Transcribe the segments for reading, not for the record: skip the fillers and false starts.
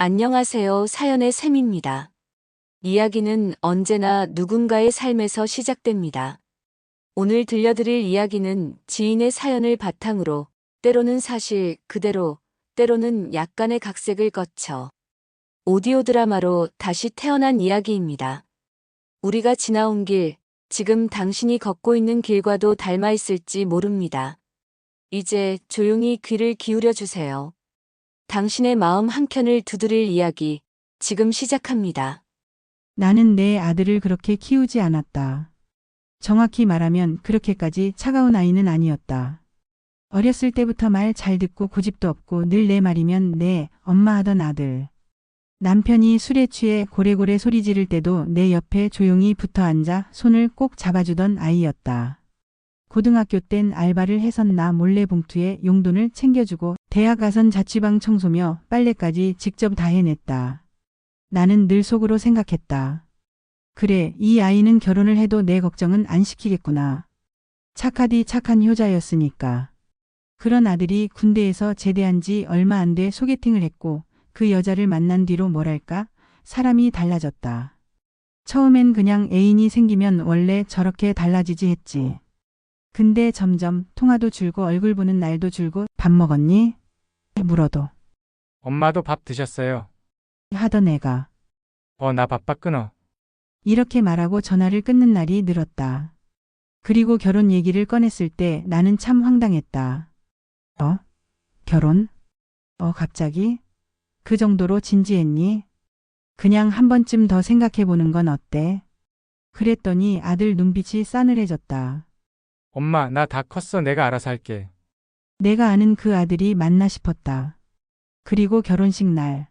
안녕하세요. 사연의 샘입니다. 이야기는 언제나 누군가의 삶에서 시작됩니다. 오늘 들려드릴 이야기는 지인의 사연을 바탕으로 때로는 사실 그대로, 때로는 약간의 각색을 거쳐 오디오 드라마로 다시 태어난 이야기입니다. 우리가 지나온 길, 지금 당신이 걷고 있는 길과도 닮아 있을지 모릅니다. 이제 조용히 귀를 기울여 주세요. 당신의 마음 한켠을 두드릴 이야기, 지금 시작합니다. 나는 내 아들을 그렇게 키우지 않았다. 정확히 말하면 그렇게까지 차가운 아이는 아니었다. 어렸을 때부터 말 잘 듣고 고집도 없고 늘 내 말이면 네, 엄마 하던 아들. 남편이 술에 취해 고래고래 소리 지를 때도 내 옆에 조용히 붙어 앉아 손을 꼭 잡아주던 아이였다. 고등학교 땐 알바를 해선 나 몰래 봉투에 용돈을 챙겨주고 대학 가선 자취방 청소며 빨래까지 직접 다 해냈다. 나는 늘 속으로 생각했다. 그래, 이 아이는 결혼을 해도 내 걱정은 안 시키겠구나. 착하디 착한 효자였으니까. 그런 아들이 군대에서 제대한 지 얼마 안 돼 소개팅을 했고 그 여자를 만난 뒤로 뭐랄까 사람이 달라졌다. 처음엔 그냥 애인이 생기면 원래 저렇게 달라지지 했지. 근데 점점 통화도 줄고 얼굴 보는 날도 줄고 밥 먹었니? 물어도 엄마도 밥 드셨어요? 하던 애가 나 바빠 끊어. 이렇게 말하고 전화를 끊는 날이 늘었다. 그리고 결혼 얘기를 꺼냈을 때 나는 참 황당했다. 결혼? 갑자기? 그 정도로 진지했니? 그냥 한 번쯤 더 생각해 보는 건 어때? 그랬더니 아들 눈빛이 싸늘해졌다. 엄마, 나 다 컸어. 내가 알아서 할게. 내가 아는 그 아들이 맞나 싶었다. 그리고 결혼식 날.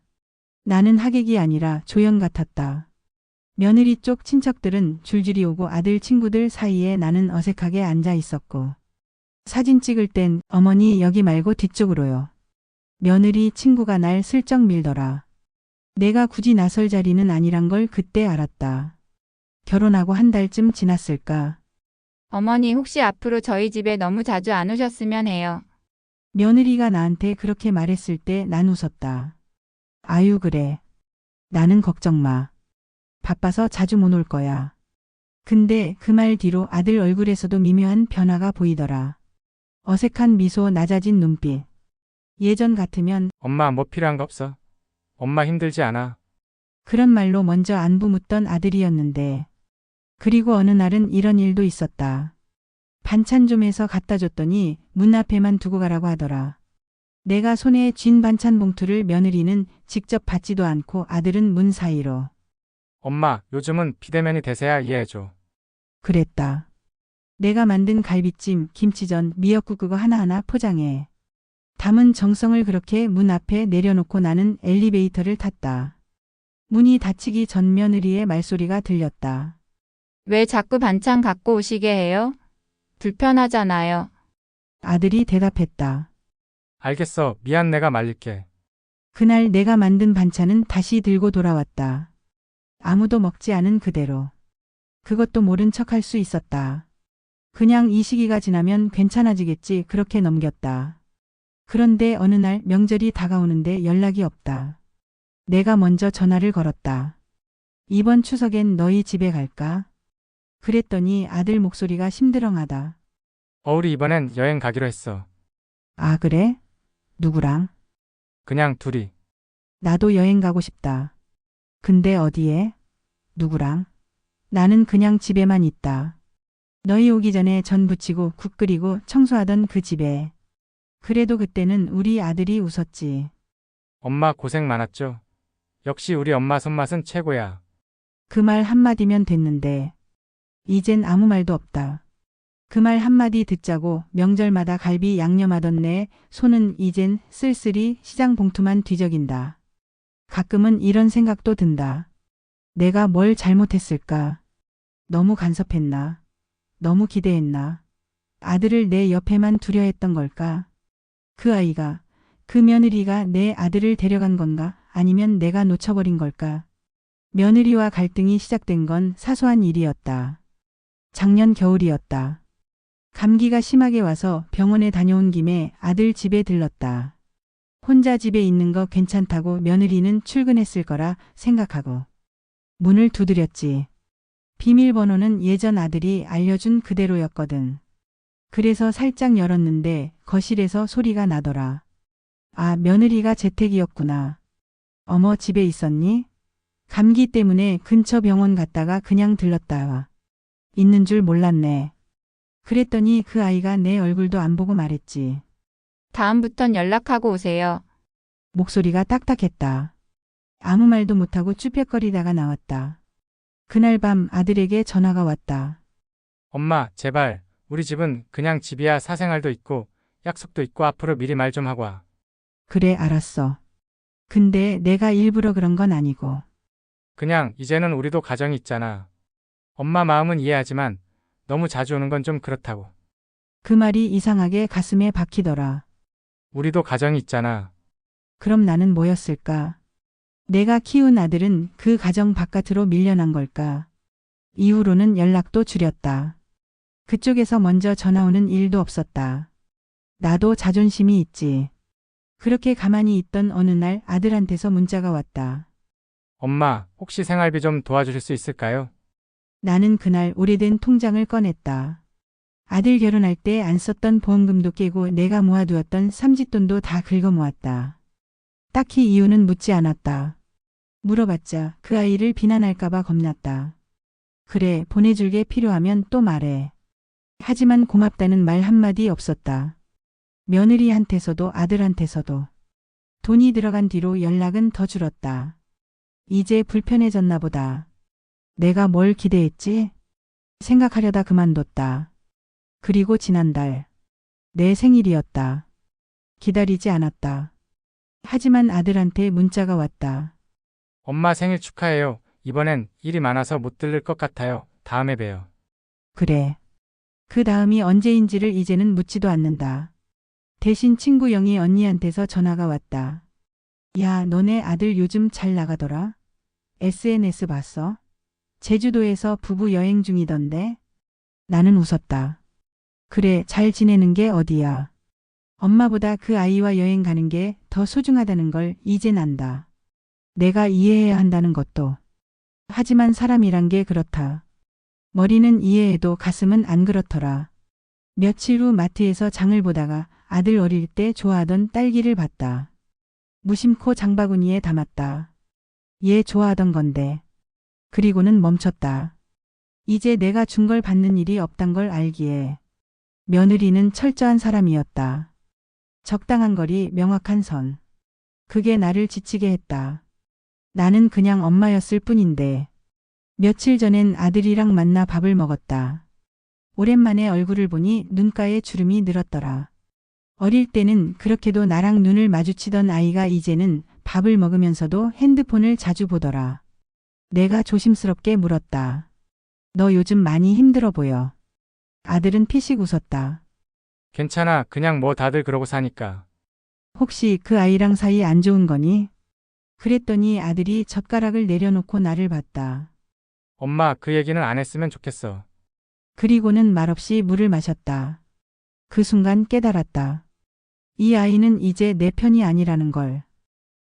나는 하객이 아니라 조연 같았다. 며느리 쪽 친척들은 줄줄이 오고 아들 친구들 사이에 나는 어색하게 앉아 있었고. 사진 찍을 땐 어머니 여기 말고 뒤쪽으로요. 며느리 친구가 날 슬쩍 밀더라. 내가 굳이 나설 자리는 아니란 걸 그때 알았다. 결혼하고 한 달쯤 지났을까. 어머니 혹시 앞으로 저희 집에 너무 자주 안 오셨으면 해요. 며느리가 나한테 그렇게 말했을 때 난 웃었다. 아유 그래. 나는 걱정 마. 바빠서 자주 못 올 거야. 근데 그 말 뒤로 아들 얼굴에서도 미묘한 변화가 보이더라. 어색한 미소, 낮아진 눈빛. 예전 같으면 엄마, 뭐 필요한 거 없어? 엄마 힘들지 않아. 그런 말로 먼저 안부 묻던 아들이었는데. 그리고 어느 날은 이런 일도 있었다. 반찬 좀 해서 갖다 줬더니 문 앞에만 두고 가라고 하더라. 내가 손에 쥔 반찬 봉투를 며느리는 직접 받지도 않고 아들은 문 사이로. 엄마, 요즘은 비대면이 대세야. 이해해줘. 그랬다. 내가 만든 갈비찜, 김치전, 미역국 그거 하나하나 포장해. 담은 정성을 그렇게 문 앞에 내려놓고 나는 엘리베이터를 탔다. 문이 닫히기 전 며느리의 말소리가 들렸다. 왜 자꾸 반찬 갖고 오시게 해요? 불편하잖아요. 아들이 대답했다. 알겠어. 미안, 내가 말릴게. 그날 내가 만든 반찬은 다시 들고 돌아왔다. 아무도 먹지 않은 그대로. 그것도 모른 척할 수 있었다. 그냥 이 시기가 지나면 괜찮아지겠지 그렇게 넘겼다. 그런데 어느 날 명절이 다가오는데 연락이 없다. 내가 먼저 전화를 걸었다. 이번 추석엔 너희 집에 갈까? 그랬더니 아들 목소리가 심드렁하다. 우리 이번엔 여행 가기로 했어. 아 그래? 누구랑? 그냥 둘이. 나도 여행 가고 싶다. 근데 어디에? 누구랑? 나는 그냥 집에만 있다. 너희 오기 전에 전 부치고 국 끓이고 청소하던 그 집에. 그래도 그때는 우리 아들이 웃었지. 엄마 고생 많았죠? 역시 우리 엄마 손맛은 최고야. 그 말 한마디면 됐는데. 이젠 아무 말도 없다. 그 말 한마디 듣자고 명절마다 갈비 양념하던 내 손은 이젠 쓸쓸히 시장 봉투만 뒤적인다. 가끔은 이런 생각도 든다. 내가 뭘 잘못했을까? 너무 간섭했나? 너무 기대했나? 아들을 내 옆에만 두려 했던 걸까? 그 아이가, 그 며느리가 내 아들을 데려간 건가? 아니면 내가 놓쳐버린 걸까? 며느리와 갈등이 시작된 건 사소한 일이었다. 작년 겨울이었다. 감기가 심하게 와서 병원에 다녀온 김에 아들 집에 들렀다. 혼자 집에 있는 거 괜찮다고 며느리는 출근했을 거라 생각하고 문을 두드렸지. 비밀번호는 예전 아들이 알려준 그대로였거든. 그래서 살짝 열었는데 거실에서 소리가 나더라. 아, 며느리가 재택이었구나. 어머, 집에 있었니? 감기 때문에 근처 병원 갔다가 그냥 들렀다 와. 있는 줄 몰랐네. 그랬더니 그 아이가 내 얼굴도 안 보고 말했지. 다음부턴 연락하고 오세요. 목소리가 딱딱했다. 아무 말도 못하고 쭈뼛거리다가 나왔다. 그날 밤 아들에게 전화가 왔다. 엄마, 제발. 우리 집은 그냥 집이야. 사생활도 있고 약속도 있고 앞으로 미리 말 좀 하고 와. 그래, 알았어. 근데 내가 일부러 그런 건 아니고. 그냥 이제는 우리도 가정이 있잖아. 엄마 마음은 이해하지만 너무 자주 오는 건 좀 그렇다고. 그 말이 이상하게 가슴에 박히더라. 우리도 가정이 있잖아. 그럼 나는 뭐였을까? 내가 키운 아들은 그 가정 바깥으로 밀려난 걸까? 이후로는 연락도 줄였다. 그쪽에서 먼저 전화 오는 일도 없었다. 나도 자존심이 있지. 그렇게 가만히 있던 어느 날 아들한테서 문자가 왔다. 엄마, 혹시 생활비 좀 도와주실 수 있을까요? 나는 그날 오래된 통장을 꺼냈다. 아들 결혼할 때 안 썼던 보험금도 깨고 내가 모아두었던 삼짓돈도 다 긁어 모았다. 딱히 이유는 묻지 않았다. 물어봤자 그 아이를 비난할까봐 겁났다. 그래, 보내줄 게 필요하면 또 말해. 하지만 고맙다는 말 한마디 없었다. 며느리한테서도 아들한테서도. 돈이 들어간 뒤로 연락은 더 줄었다. 이제 불편해졌나 보다. 내가 뭘 기대했지? 생각하려다 그만뒀다. 그리고 지난달 내 생일이었다. 기다리지 않았다. 하지만 아들한테 문자가 왔다. 엄마 생일 축하해요. 이번엔 일이 많아서 못 들를 것 같아요. 다음에 봬요. 그래. 그 다음이 언제인지를 이제는 묻지도 않는다. 대신 친구 영희 언니한테서 전화가 왔다. 야, 너네 아들 요즘 잘 나가더라? SNS 봤어? 제주도에서 부부 여행 중이던데? 나는 웃었다. 그래, 잘 지내는 게 어디야. 엄마보다 그 아이와 여행 가는 게 더 소중하다는 걸 이젠 안다. 내가 이해해야 한다는 것도. 하지만 사람이란 게 그렇다. 머리는 이해해도 가슴은 안 그렇더라. 며칠 후 마트에서 장을 보다가 아들 어릴 때 좋아하던 딸기를 봤다. 무심코 장바구니에 담았다. 얘 좋아하던 건데. 그리고는 멈췄다. 이제 내가 준 걸 받는 일이 없단 걸 알기에. 며느리는 철저한 사람이었다. 적당한 거리, 명확한 선. 그게 나를 지치게 했다. 나는 그냥 엄마였을 뿐인데. 며칠 전엔 아들이랑 만나 밥을 먹었다. 오랜만에 얼굴을 보니 눈가에 주름이 늘었더라. 어릴 때는 그렇게도 나랑 눈을 마주치던 아이가 이제는 밥을 먹으면서도 핸드폰을 자주 보더라. 내가 조심스럽게 물었다. 너 요즘 많이 힘들어 보여. 아들은 피식 웃었다. 괜찮아. 그냥 뭐 다들 그러고 사니까. 혹시 그 아이랑 사이 안 좋은 거니? 그랬더니 아들이 젓가락을 내려놓고 나를 봤다. 엄마, 그 얘기는 안 했으면 좋겠어. 그리고는 말없이 물을 마셨다. 그 순간 깨달았다. 이 아이는 이제 내 편이 아니라는 걸.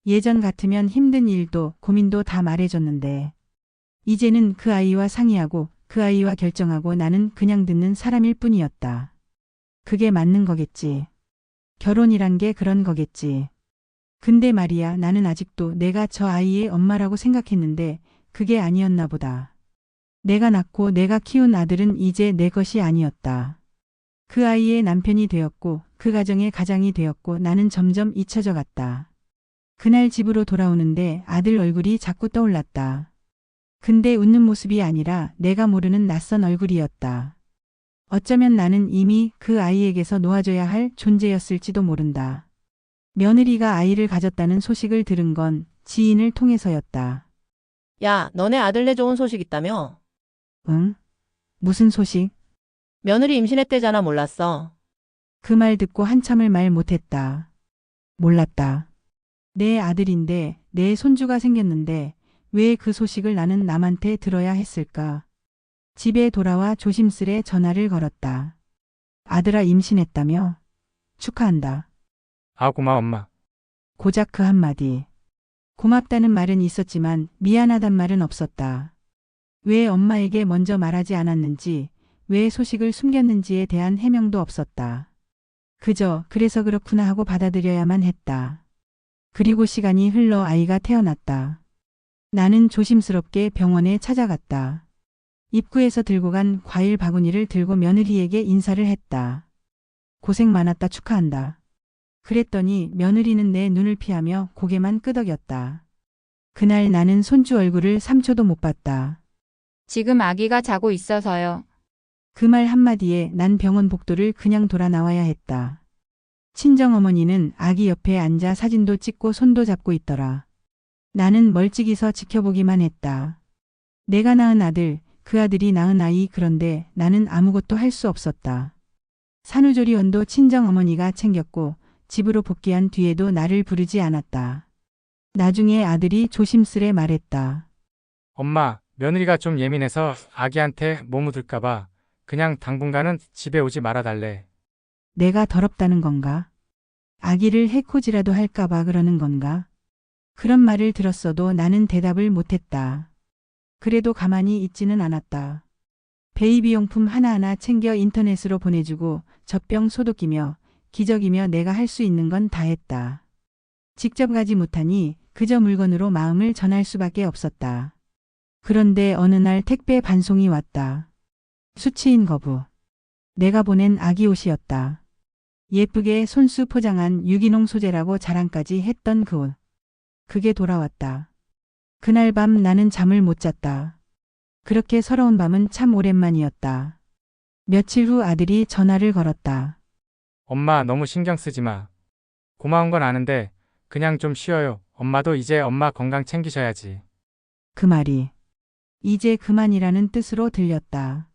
예전 같으면 힘든 일도 고민도 다 말해줬는데 이제는 그 아이와 상의하고 그 아이와 결정하고 나는 그냥 듣는 사람일 뿐이었다. 그게 맞는 거겠지. 결혼이란 게 그런 거겠지. 근데 말이야, 나는 아직도 내가 저 아이의 엄마라고 생각했는데 그게 아니었나 보다. 내가 낳고 내가 키운 아들은 이제 내 것이 아니었다. 그 아이의 남편이 되었고 그 가정의 가장이 되었고 나는 점점 잊혀져 갔다. 그날 집으로 돌아오는데 아들 얼굴이 자꾸 떠올랐다. 근데 웃는 모습이 아니라 내가 모르는 낯선 얼굴이었다. 어쩌면 나는 이미 그 아이에게서 놓아줘야 할 존재였을지도 모른다. 며느리가 아이를 가졌다는 소식을 들은 건 지인을 통해서였다. 야, 너네 아들내 좋은 소식 있다며? 응? 무슨 소식? 며느리 임신했대잖아, 몰랐어. 그 말 듣고 한참을 말 못했다. 몰랐다. 내 아들인데 내 손주가 생겼는데 왜 그 소식을 나는 남한테 들어야 했을까? 집에 돌아와 조심스레 전화를 걸었다. 아들아, 임신했다며? 축하한다. 아, 고마워, 엄마. 고작 그 한마디. 고맙다는 말은 있었지만 미안하단 말은 없었다. 왜 엄마에게 먼저 말하지 않았는지, 왜 소식을 숨겼는지에 대한 해명도 없었다. 그저 그래서 그렇구나 하고 받아들여야만 했다. 그리고 시간이 흘러 아이가 태어났다. 나는 조심스럽게 병원에 찾아갔다. 입구에서 들고 간 과일 바구니를 들고 며느리에게 인사를 했다. 고생 많았다, 축하한다. 그랬더니 며느리는 내 눈을 피하며 고개만 끄덕였다. 그날 나는 손주 얼굴을 3초도 못 봤다. 지금 아기가 자고 있어서요. 그 말 한마디에 난 병원 복도를 그냥 돌아 나와야 했다. 친정어머니는 아기 옆에 앉아 사진도 찍고 손도 잡고 있더라. 나는 멀찍이서 지켜보기만 했다. 내가 낳은 아들, 그 아들이 낳은 아이, 그런데 나는 아무것도 할 수 없었다. 산후조리원도 친정어머니가 챙겼고 집으로 복귀한 뒤에도 나를 부르지 않았다. 나중에 아들이 조심스레 말했다. 엄마, 며느리가 좀 예민해서 아기한테 뭐 묻을까봐 그냥 당분간은 집에 오지 말아달래. 내가 더럽다는 건가? 아기를 해코지라도 할까봐 그러는 건가? 그런 말을 들었어도 나는 대답을 못했다. 그래도 가만히 있지는 않았다. 베이비용품 하나하나 챙겨 인터넷으로 보내주고 젖병 소독기며 기저귀며 내가 할 수 있는 건 다 했다. 직접 가지 못하니 그저 물건으로 마음을 전할 수밖에 없었다. 그런데 어느 날 택배 반송이 왔다. 수치인 거부. 내가 보낸 아기 옷이었다. 예쁘게 손수 포장한 유기농 소재라고 자랑까지 했던 그 옷. 그게 돌아왔다. 그날 밤 나는 잠을 못 잤다. 그렇게 서러운 밤은 참 오랜만이었다. 며칠 후 아들이 전화를 걸었다. 엄마 너무 신경 쓰지 마. 고마운 건 아는데 그냥 좀 쉬어요. 엄마도 이제 엄마 건강 챙기셔야지. 그 말이 이제 그만이라는 뜻으로 들렸다.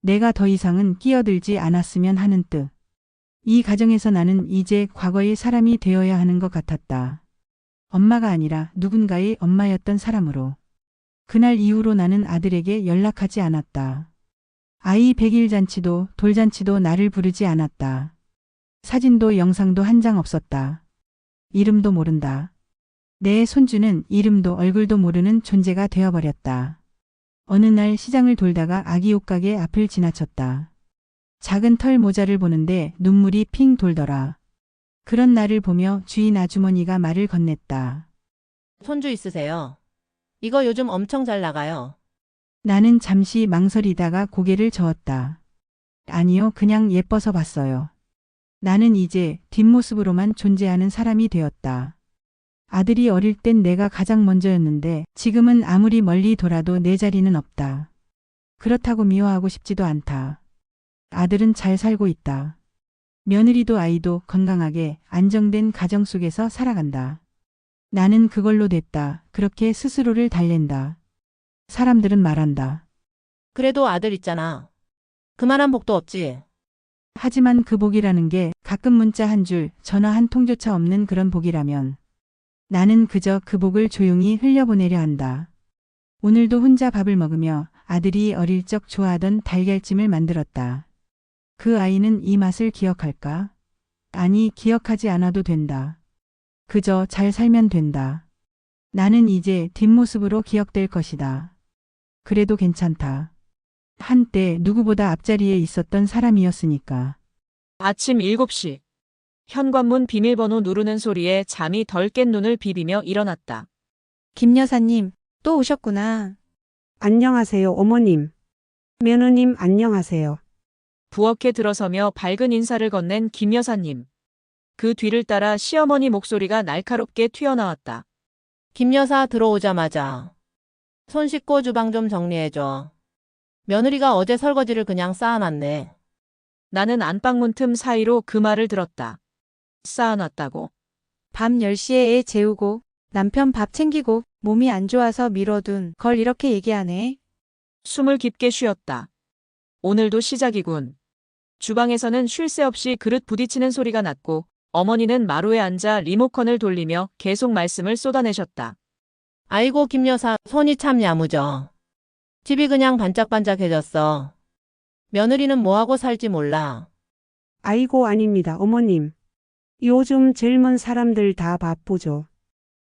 내가 더 이상은 끼어들지 않았으면 하는 뜻. 이 가정에서 나는 이제 과거의 사람이 되어야 하는 것 같았다. 엄마가 아니라 누군가의 엄마였던 사람으로. 그날 이후로 나는 아들에게 연락하지 않았다. 아이 100일 잔치도 돌잔치도 나를 부르지 않았다. 사진도 영상도 한 장 없었다. 이름도 모른다. 내 손주는 이름도 얼굴도 모르는 존재가 되어버렸다. 어느 날 시장을 돌다가 아기 옷가게 앞을 지나쳤다. 작은 털 모자를 보는데 눈물이 핑 돌더라. 그런 나를 보며 주인 아주머니가 말을 건넸다. 손주 있으세요? 이거 요즘 엄청 잘 나가요. 나는 잠시 망설이다가 고개를 저었다. 아니요, 그냥 예뻐서 봤어요. 나는 이제 뒷모습으로만 존재하는 사람이 되었다. 아들이 어릴 땐 내가 가장 먼저였는데 지금은 아무리 멀리 돌아도 내 자리는 없다. 그렇다고 미워하고 싶지도 않다. 아들은 잘 살고 있다. 며느리도 아이도 건강하게 안정된 가정 속에서 살아간다. 나는 그걸로 됐다. 그렇게 스스로를 달랜다. 사람들은 말한다. 그래도 아들 있잖아. 그만한 복도 없지. 하지만 그 복이라는 게 가끔 문자 한 줄, 전화 한 통조차 없는 그런 복이라면 나는 그저 그 복을 조용히 흘려보내려 한다. 오늘도 혼자 밥을 먹으며 아들이 어릴 적 좋아하던 달걀찜을 만들었다. 그 아이는 이 맛을 기억할까? 아니, 기억하지 않아도 된다. 그저 잘 살면 된다. 나는 이제 뒷모습으로 기억될 것이다. 그래도 괜찮다. 한때 누구보다 앞자리에 있었던 사람이었으니까. 아침 7시. 현관문 비밀번호 누르는 소리에 잠이 덜 깬 눈을 비비며 일어났다. 김 여사님, 또 오셨구나. 안녕하세요, 어머님. 며느님 안녕하세요. 부엌에 들어서며 밝은 인사를 건넨 김 여사님. 그 뒤를 따라 시어머니 목소리가 날카롭게 튀어나왔다. 김 여사 들어오자마자 손 씻고 주방 좀 정리해줘. 며느리가 어제 설거지를 그냥 쌓아놨네. 나는 안방문 틈 사이로 그 말을 들었다. 쌓아놨다고. 밤 10시에 애 재우고 남편 밥 챙기고 몸이 안 좋아서 미뤄둔 걸 이렇게 얘기하네. 숨을 깊게 쉬었다. 오늘도 시작이군. 주방에서는 쉴 새 없이 그릇 부딪히는 소리가 났고 어머니는 마루에 앉아 리모컨을 돌리며 계속 말씀을 쏟아내셨다. 아이고 김 여사 손이 참 야무져. 집이 그냥 반짝반짝해졌어. 며느리는 뭐하고 살지 몰라. 아이고 아닙니다, 어머님. 요즘 젊은 사람들 다 바쁘죠.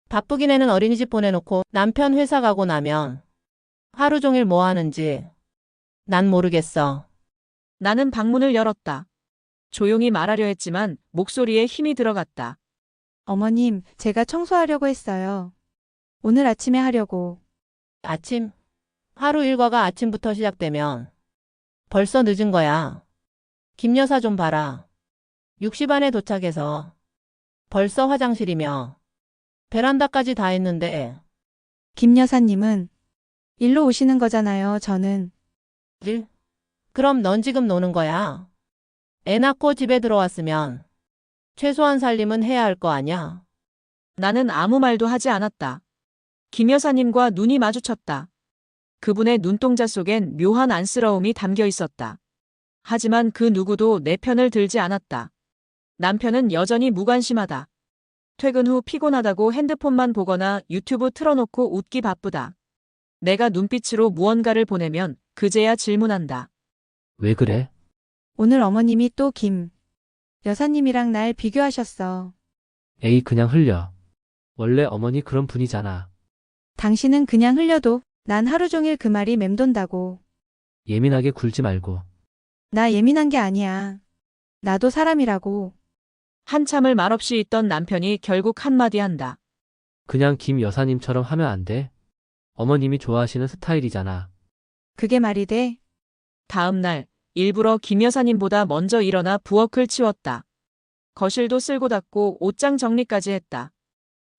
바쁘긴 애는 어린이집 보내놓고 남편 회사 가고 나면 하루 종일 뭐 하는지 난 모르겠어. 나는 방문을 열었다. 조용히 말하려 했지만 목소리에 힘이 들어갔다. 어머님, 제가 청소하려고 했어요. 오늘 아침에 하려고. 아침? 하루 일과가 아침부터 시작되면 벌써 늦은 거야. 김 여사 좀 봐라. 6시 반에 도착해서 벌써 화장실이며 베란다까지 다 했는데 김 여사님은 일로 오시는 거잖아요, 저는. 일? 그럼 넌 지금 노는 거야. 애 낳고 집에 들어왔으면 최소한 살림은 해야 할 거 아냐. 나는 아무 말도 하지 않았다. 김 여사님과 눈이 마주쳤다. 그분의 눈동자 속엔 묘한 안쓰러움이 담겨 있었다. 하지만 그 누구도 내 편을 들지 않았다. 남편은 여전히 무관심하다. 퇴근 후 피곤하다고 핸드폰만 보거나 유튜브 틀어놓고 웃기 바쁘다. 내가 눈빛으로 무언가를 보내면 그제야 질문한다. 왜 그래? 오늘 어머님이 또 김 여사님이랑 날 비교하셨어. 에이, 그냥 흘려. 원래 어머니 그런 분이잖아. 당신은 그냥 흘려도 난 하루 종일 그 말이 맴돈다고. 예민하게 굴지 말고. 나 예민한 게 아니야. 나도 사람이라고. 한참을 말없이 있던 남편이 결국 한마디 한다. 그냥 김 여사님처럼 하면 안 돼? 어머님이 좋아하시는 스타일이잖아. 그게 말이 돼? 다음 날 일부러 김 여사님보다 먼저 일어나 부엌을 치웠다. 거실도 쓸고 닦고 옷장 정리까지 했다.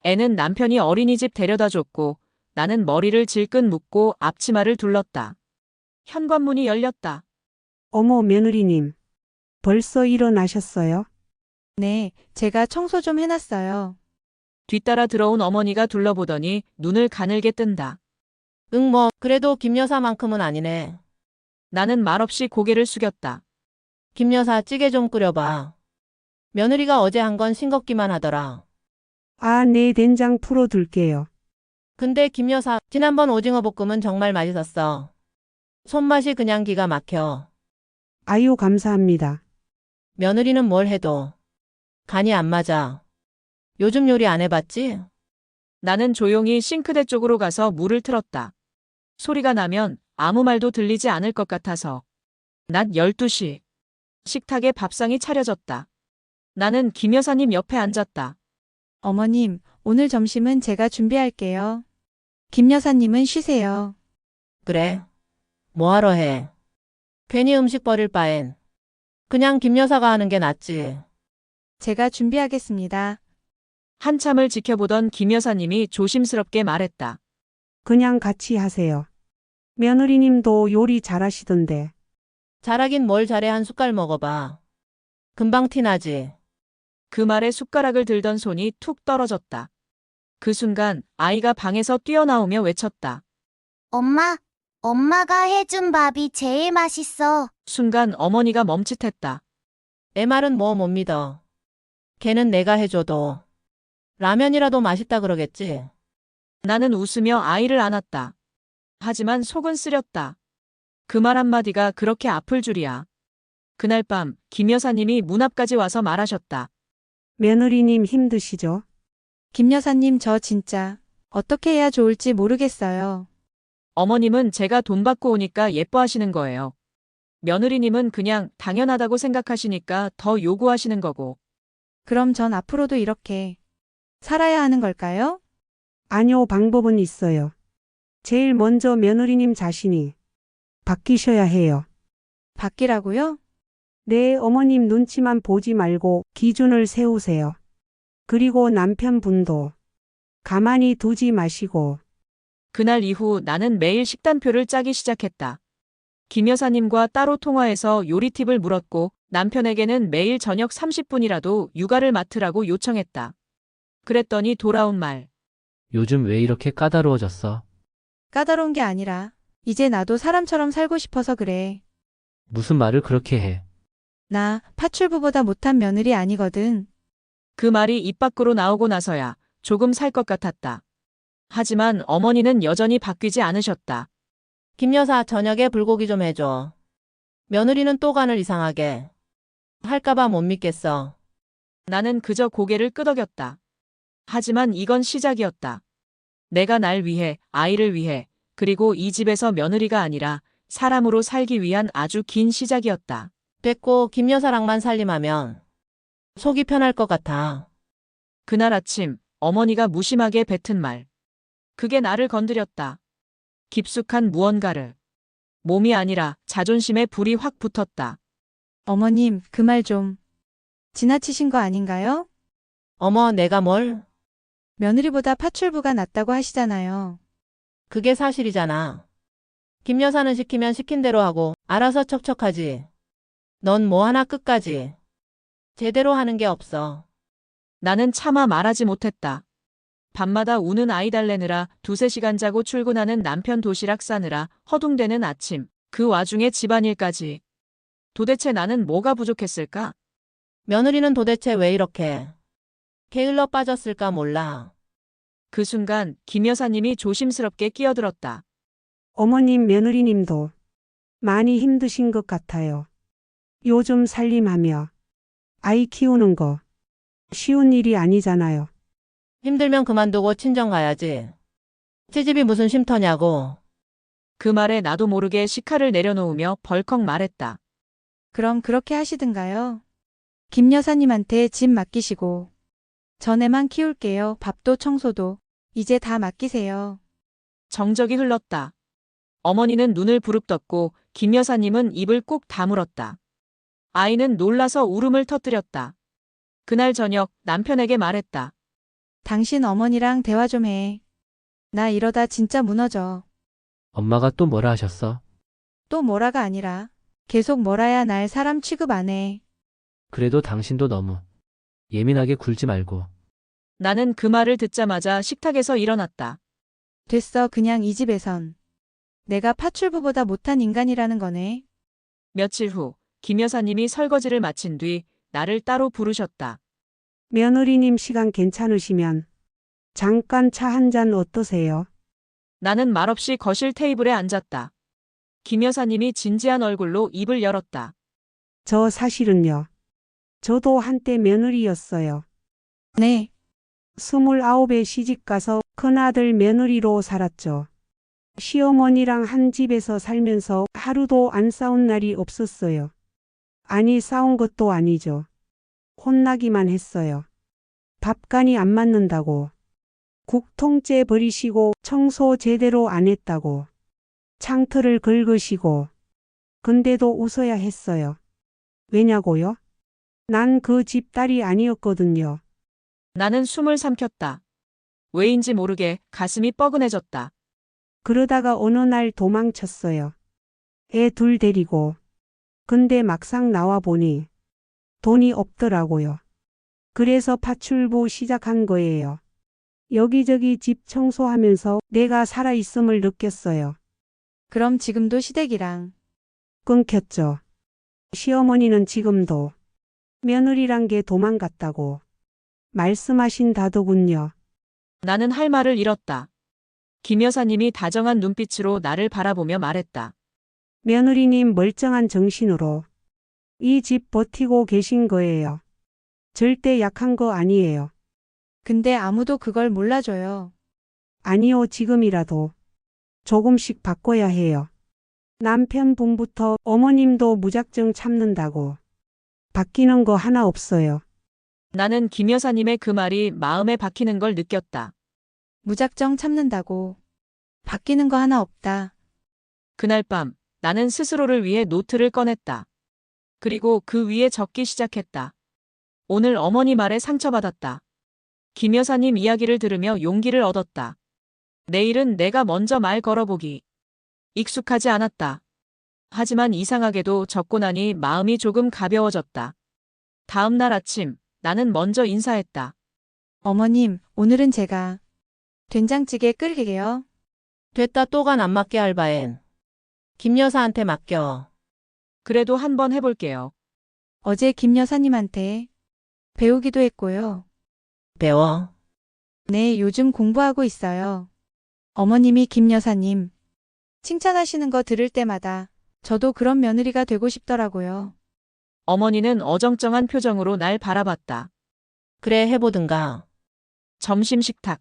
애는 남편이 어린이집 데려다 줬고 나는 머리를 질끈 묶고 앞치마를 둘렀다. 현관문이 열렸다. 어머, 며느리님. 벌써 일어나셨어요? 네, 제가 청소 좀 해놨어요. 뒤따라 들어온 어머니가 둘러보더니 눈을 가늘게 뜬다. 응, 뭐 그래도 김 여사만큼은 아니네. 나는 말없이 고개를 숙였다. 김 여사 찌개 좀 끓여봐. 며느리가 어제 한 건 싱겁기만 하더라. 아, 네, 된장 풀어둘게요. 근데 김 여사 지난번 오징어 볶음은 정말 맛있었어. 손맛이 그냥 기가 막혀. 아유, 감사합니다. 며느리는 뭘 해도 간이 안 맞아. 요즘 요리 안 해봤지? 나는 조용히 싱크대 쪽으로 가서 물을 틀었다. 소리가 나면 아무 말도 들리지 않을 것 같아서. 낮 12시. 식탁에 밥상이 차려졌다. 나는 김 여사님 옆에 앉았다. 어머님, 오늘 점심은 제가 준비할게요. 김 여사님은 쉬세요. 그래. 뭐하러 해. 괜히 음식 버릴 바엔 그냥 김 여사가 하는 게 낫지. 제가 준비하겠습니다. 한참을 지켜보던 김 여사님이 조심스럽게 말했다. 그냥 같이 하세요. 며느리님도 요리 잘하시던데. 잘하긴 뭘 잘해. 한 숟갈 먹어봐. 금방 티나지. 그 말에 숟가락을 들던 손이 툭 떨어졌다. 그 순간 아이가 방에서 뛰어나오며 외쳤다. 엄마, 엄마가 해준 밥이 제일 맛있어. 순간 어머니가 멈칫했다. 내 말은 뭐 못 믿어. 걔는 내가 해줘도 라면이라도 맛있다 그러겠지. 나는 웃으며 아이를 안았다. 하지만 속은 쓰렸다. 그 말 한마디가 그렇게 아플 줄이야. 그날 밤 김 여사님이 문 앞까지 와서 말하셨다. 며느리님 힘드시죠? 김 여사님, 저 진짜 어떻게 해야 좋을지 모르겠어요. 어머님은 제가 돈 받고 오니까 예뻐하시는 거예요. 며느리님은 그냥 당연하다고 생각하시니까 더 요구하시는 거고. 그럼 전 앞으로도 이렇게 살아야 하는 걸까요? 아니요, 방법은 있어요. 제일 먼저 며느리님 자신이 바뀌셔야 해요. 바뀌라고요? 네, 어머님 눈치만 보지 말고 기준을 세우세요. 그리고 남편분도 가만히 두지 마시고. 그날 이후 나는 매일 식단표를 짜기 시작했다. 김 여사님과 따로 통화해서 요리 팁을 물었고 남편에게는 매일 저녁 30분이라도 육아를 맡으라고 요청했다. 그랬더니 돌아온 말. 요즘 왜 이렇게 까다로워졌어? 까다로운 게 아니라 이제 나도 사람처럼 살고 싶어서 그래. 무슨 말을 그렇게 해? 나 파출부보다 못한 며느리 아니거든. 그 말이 입 밖으로 나오고 나서야 조금 살 것 같았다. 하지만 어머니는 여전히 바뀌지 않으셨다. 김 여사 저녁에 불고기 좀 해줘. 며느리는 또 간을 이상하게 할까봐 못 믿겠어. 나는 그저 고개를 끄덕였다. 하지만 이건 시작이었다. 내가 날 위해, 아이를 위해, 그리고 이 집에서 며느리가 아니라 사람으로 살기 위한 아주 긴 시작이었다. 됐고 김 여사랑만 살림하면 속이 편할 것 같아. 그날 아침 어머니가 무심하게 뱉은 말. 그게 나를 건드렸다. 깊숙한 무언가를. 몸이 아니라 자존심에 불이 확 붙었다. 어머님, 그 말 좀 지나치신 거 아닌가요? 어머, 내가 뭘? 며느리보다 파출부가 낫다고 하시잖아요. 그게 사실이잖아. 김 여사는 시키면 시킨 대로 하고 알아서 척척하지. 넌 뭐 하나 끝까지 제대로 하는 게 없어. 나는 차마 말하지 못했다. 밤마다 우는 아이 달래느라 2~3시간 자고 출근하는 남편 도시락 싸느라 허둥대는 아침. 그 와중에 집안일까지. 도대체 나는 뭐가 부족했을까? 며느리는 도대체 왜 이렇게 게을러 빠졌을까 몰라. 그 순간 김 여사님이 조심스럽게 끼어들었다. 어머님, 며느리님도 많이 힘드신 것 같아요. 요즘 살림하며 아이 키우는 거 쉬운 일이 아니잖아요. 힘들면 그만두고 친정 가야지. 시집이 무슨 쉼터냐고. 그 말에 나도 모르게 식칼을 내려놓으며 벌컥 말했다. 그럼 그렇게 하시든가요? 김 여사님한테 집 맡기시고 전에만 키울게요. 밥도 청소도 이제 다 맡기세요. 정적이 흘렀다. 어머니는 눈을 부릅떴고 김 여사님은 입을 꾹 다물었다. 아이는 놀라서 울음을 터뜨렸다. 그날 저녁 남편에게 말했다. 당신 어머니랑 대화 좀 해. 나 이러다 진짜 무너져. 엄마가 또 뭐라 하셨어? 또 뭐라가 아니라 계속 뭐라야 날 사람 취급 안 해. 그래도 당신도 너무 예민하게 굴지 말고. 나는 그 말을 듣자마자 식탁에서 일어났다. 됐어. 그냥 이 집에선 내가 파출부보다 못한 인간이라는 거네. 며칠 후 김 여사님이 설거지를 마친 뒤 나를 따로 부르셨다. 며느리님 시간 괜찮으시면 잠깐 차 한 잔 어떠세요? 나는 말없이 거실 테이블에 앉았다. 김 여사님이 진지한 얼굴로 입을 열었다. 저 사실은요. 저도 한때 며느리였어요. 네. 29에 시집가서 큰아들 며느리로 살았죠. 시어머니랑 한 집에서 살면서 하루도 안 싸운 날이 없었어요. 아니, 싸운 것도 아니죠. 혼나기만 했어요. 밥간이 안 맞는다고. 국 통째 버리시고 청소 제대로 안 했다고. 창틀을 긁으시고. 근데도 웃어야 했어요. 왜냐고요? 난 그 집 딸이 아니었거든요. 나는 숨을 삼켰다. 왜인지 모르게 가슴이 뻐근해졌다. 그러다가 어느 날 도망쳤어요. 애 둘 데리고. 근데 막상 나와 보니 돈이 없더라고요. 그래서 파출부 시작한 거예요. 여기저기 집 청소하면서 내가 살아있음을 느꼈어요. 그럼 지금도 시댁이랑 끊겼죠. 시어머니는 지금도 며느리란 게 도망갔다고 말씀하신다더군요. 나는 할 말을 잃었다. 김 여사님이 다정한 눈빛으로 나를 바라보며 말했다. 며느리님 멀쩡한 정신으로 이 집 버티고 계신 거예요. 절대 약한 거 아니에요. 근데 아무도 그걸 몰라줘요. 아니요, 지금이라도 조금씩 바꿔야 해요. 남편분부터 어머님도 무작정 참는다고 바뀌는 거 하나 없어요. 나는 김 여사님의 그 말이 마음에 박히는 걸 느꼈다. 무작정 참는다고 바뀌는 거 하나 없다. 그날 밤 나는 스스로를 위해 노트를 꺼냈다. 그리고 그 위에 적기 시작했다. 오늘 어머니 말에 상처받았다. 김 여사님 이야기를 들으며 용기를 얻었다. 내일은 내가 먼저 말 걸어보기. 익숙하지 않았다. 하지만 이상하게도 적고 나니 마음이 조금 가벼워졌다. 다음 날 아침 나는 먼저 인사했다. 어머님, 오늘은 제가 된장찌개 끓일게요. 됐다, 또간 안 맞게 알바엔. 김 여사한테 맡겨. 그래도 한번 해볼게요. 어제 김 여사님한테 배우기도 했고요. 배워. 네, 요즘 공부하고 있어요. 어머님이 김 여사님 칭찬하시는 거 들을 때마다 저도 그런 며느리가 되고 싶더라고요. 어머니는 어정쩡한 표정으로 날 바라봤다. 그래, 해보든가. 점심 식탁.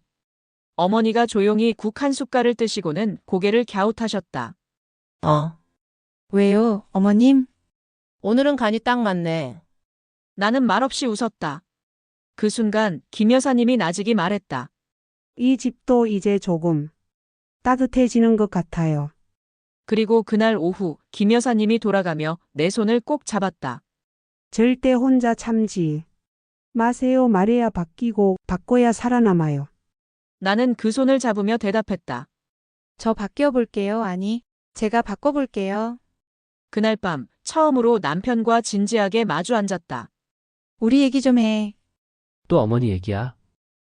어머니가 조용히 국 한 숟갈을 뜨시고는 고개를 갸웃하셨다. 왜요, 어머님? 오늘은 간이 딱 맞네. 나는 말없이 웃었다. 그 순간 김 여사님이 나직이 말했다. 이 집도 이제 조금 따뜻해지는 것 같아요. 그리고 그날 오후 김 여사님이 돌아가며 내 손을 꼭 잡았다. 절대 혼자 참지 마세요. 말해야 바뀌고 바꿔야 살아남아요. 나는 그 손을 잡으며 대답했다. 저 바뀌어 볼게요. 아니, 제가 바꿔볼게요. 그날 밤 처음으로 남편과 진지하게 마주 앉았다. 우리 얘기 좀 해. 또 어머니 얘기야.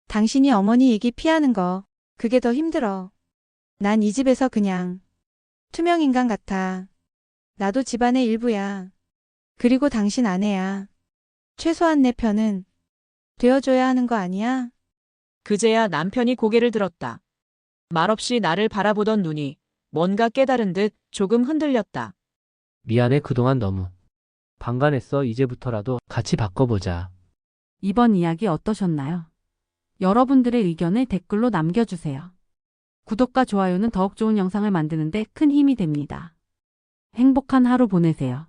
당신이 어머니 얘기 피하는 거, 그게 더 힘들어. 난 이 집에서 그냥 투명인간 같아. 나도 집안의 일부야. 그리고 당신 아내야. 최소한 내 편은 되어줘야 하는 거 아니야? 그제야 남편이 고개를 들었다. 말없이 나를 바라보던 눈이 뭔가 깨달은 듯 조금 흔들렸다. 미안해, 그동안 너무 방관했어. 이제부터라도 같이 바꿔보자. 이번 이야기 어떠셨나요? 여러분들의 의견을 댓글로 남겨주세요. 구독과 좋아요는 더욱 좋은 영상을 만드는데 큰 힘이 됩니다. 행복한 하루 보내세요.